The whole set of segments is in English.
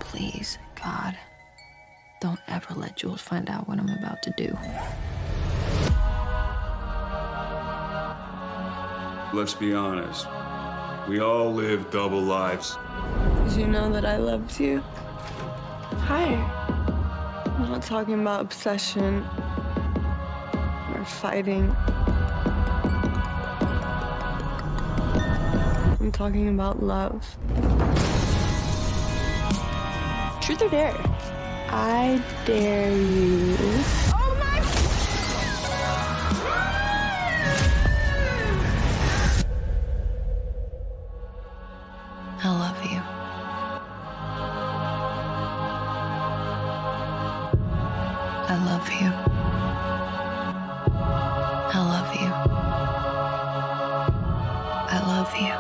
Please, God, don't ever let Jules find out what I'm about to do. Let's be honest. We all live double lives. Did you know that I loved you? Hi. I'm not talking about obsession or fighting. I'm talking about love. Truth or dare? I dare you. Oh my! I love you. I love you. I love you. I love you.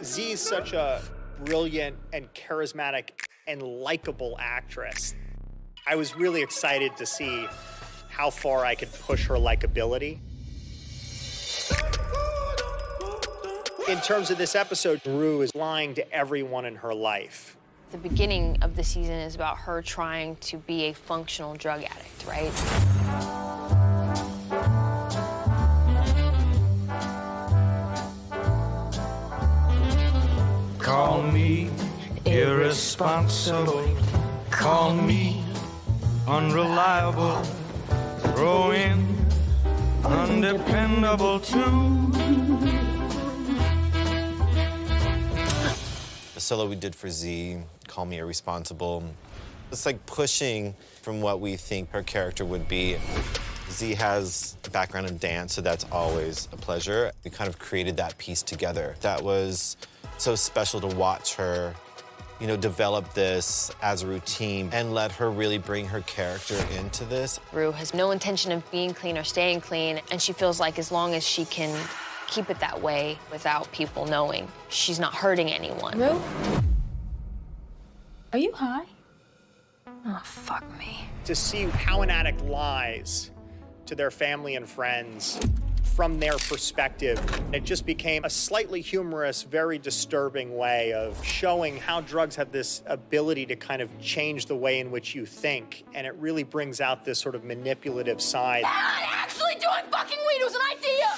Z is such a brilliant and charismatic and likable actress. I was really excited to see how far I could push her likability. In terms of this episode, Rue is lying to everyone in her life. The beginning of the season is about her trying to be a functional drug addict, right? Call me irresponsible. Call me unreliable. Throw in undependable too. The solo we did for Z, Call Me Irresponsible, it's like pushing from what we think her character would be. Z has a background in dance, so that's always a pleasure. We kind of created that piece together. That was so special to watch her, you know, develop this as a routine and let her really bring her character into this. Rue has no intention of being clean or staying clean, and she feels like as long as she can keep it that way without people knowing, she's not hurting anyone. Rue? Are you high? Oh, fuck me. To see how an addict lies to their family and friends from their perspective, it just became a slightly humorous, very disturbing way of showing how drugs have this ability to kind of change the way in which you think, and it really brings out this sort of manipulative side. I'm not actually doing fucking weed, it was an idea!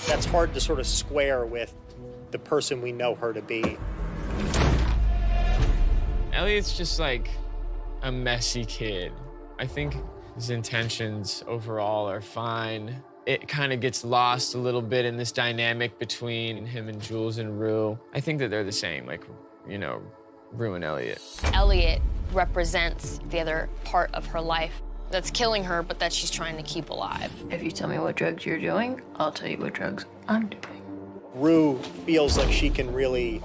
That's hard to sort of square with the person we know her to be. Elliot's just like a messy kid. I think his intentions overall are fine. It kind of gets lost a little bit in this dynamic between him and Jules and Rue. I think that they're the same, like, you know, Rue and Elliot. Elliot represents the other part of her life that's killing her, but that she's trying to keep alive. If you tell me what drugs you're doing, I'll tell you what drugs I'm doing. Rue feels like she can really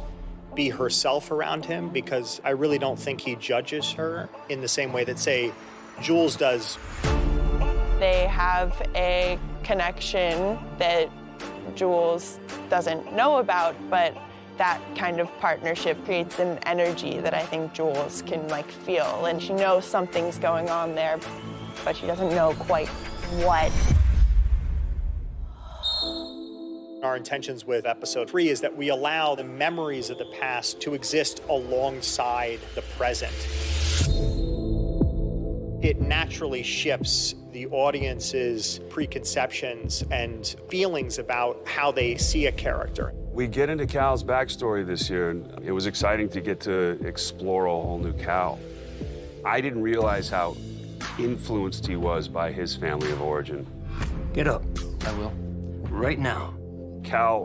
be herself around him because I really don't think he judges her in the same way that, say, Jules does. They have a connection that Jules doesn't know about, but that kind of partnership creates an energy that I think Jules can like feel, and she knows something's going on there, but she doesn't know quite what. Our intentions with episode 3 is that we allow the memories of the past to exist alongside the present. It naturally shifts the audience's preconceptions and feelings about how they see a character. We get into Cal's backstory this year, and it was exciting to get to explore a whole new Cal. I didn't realize how influenced he was by his family of origin. Get up, I will. Right now. Cal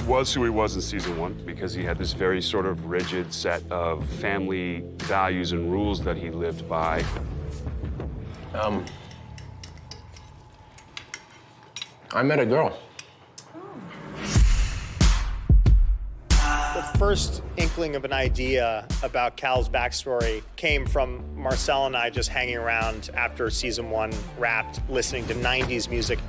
was who he was in season 1 because he had this very sort of rigid set of family values and rules that he lived by. I met a girl. The first inkling of an idea about Cal's backstory came from Marcel and I just hanging around after season 1 wrapped, listening to 90s music.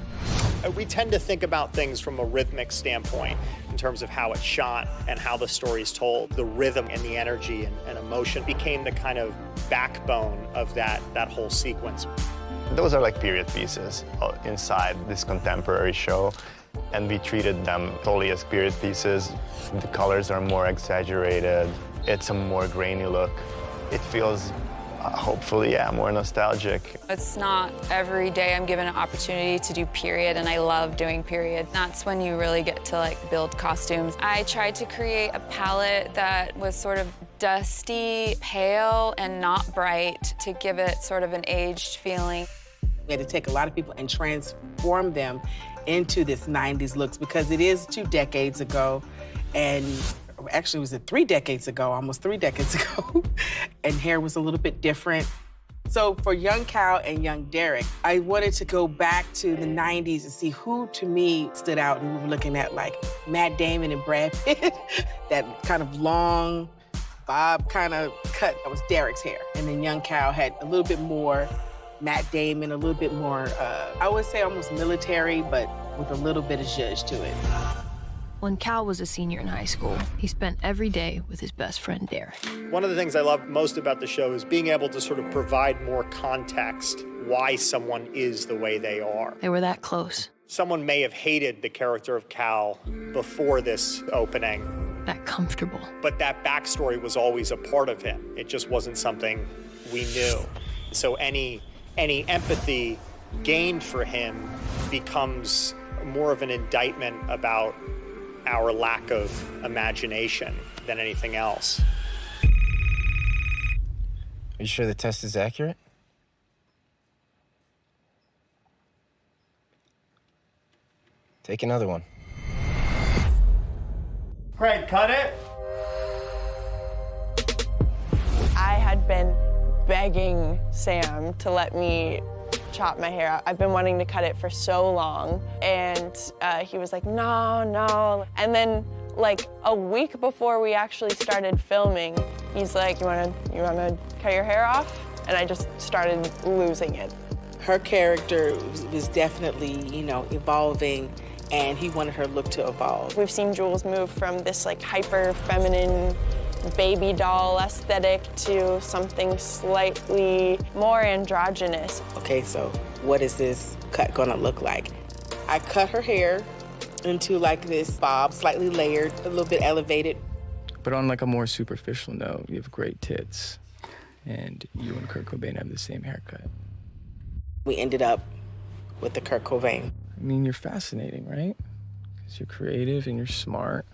We tend to think about things from a rhythmic standpoint in terms of how it's shot and how the story's told. The rhythm and the energy and emotion became the kind of backbone of that whole sequence. Those are like period pieces inside this contemporary show, and we treated them totally as period pieces. The colors are more exaggerated. It's a more grainy look. It feels, hopefully, yeah, more nostalgic. It's not every day I'm given an opportunity to do period, and I love doing period. That's when you really get to like build costumes. I tried to create a palette that was sort of dusty, pale, and not bright to give it sort of an aged feeling. We had to take a lot of people and transform them into this 90s looks because it is 2 decades ago, and actually it was 3 decades ago, almost 3 decades ago, and hair was a little bit different. So for young Cal and young Derek, I wanted to go back to the 90s and see who, to me, stood out. And we were looking at like Matt Damon and Brad Pitt, that kind of long bob kind of cut. That was Derek's hair. And then young Cal had a little bit more Matt Damon, a little bit more, I would say almost military, but with a little bit of zhuzh to it. When Cal was a senior in high school, he spent every day with his best friend, Derek. One of the things I love most about the show is being able to sort of provide more context why someone is the way they are. They were that close. Someone may have hated the character of Cal before this opening. That comfortable. But that backstory was always a part of him. It just wasn't something we knew. So any empathy gained for him becomes more of an indictment about our lack of imagination than anything else. Are you sure the test is accurate? Take another one. Craig, cut it. I had been begging Sam to let me chop my hair out. I've been wanting to cut it for so long, and he was like, no. And then, like a week before we actually started filming, he's like, you wanna cut your hair off? And I just started losing it. Her character was definitely, evolving, and he wanted her look to evolve. We've seen Jules move from this like hyper feminine baby doll aesthetic to something slightly more androgynous. Okay, so what is this cut gonna look like? I cut her hair into like this bob, slightly layered, a little bit elevated. But on like a more superficial note, you have great tits, and you and Kurt Cobain have the same haircut. We ended up with the Kurt Cobain. I mean, you're fascinating, right? Because you're creative and you're smart.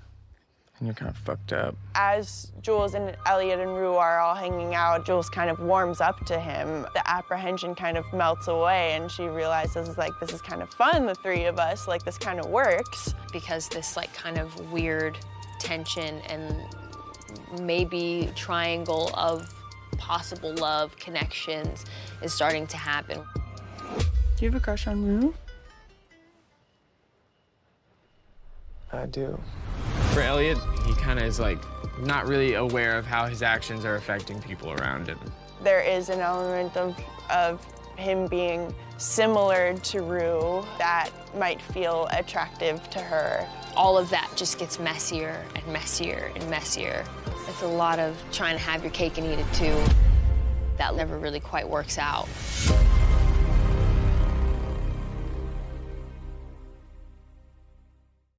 And you're kind of fucked up. As Jules and Elliot and Rue are all hanging out, Jules kind of warms up to him. The apprehension kind of melts away, and she realizes, like, this is kind of fun, the three of us, like, this kind of works. Because this, like, kind of weird tension and maybe triangle of possible love connections is starting to happen. Do you have a crush on Rue? I do. For Elliot, he kind of is like not really aware of how his actions are affecting people around him. There is an element of him being similar to Rue that might feel attractive to her. All of that just gets messier and messier and messier. It's a lot of trying to have your cake and eat it too. That never really quite works out.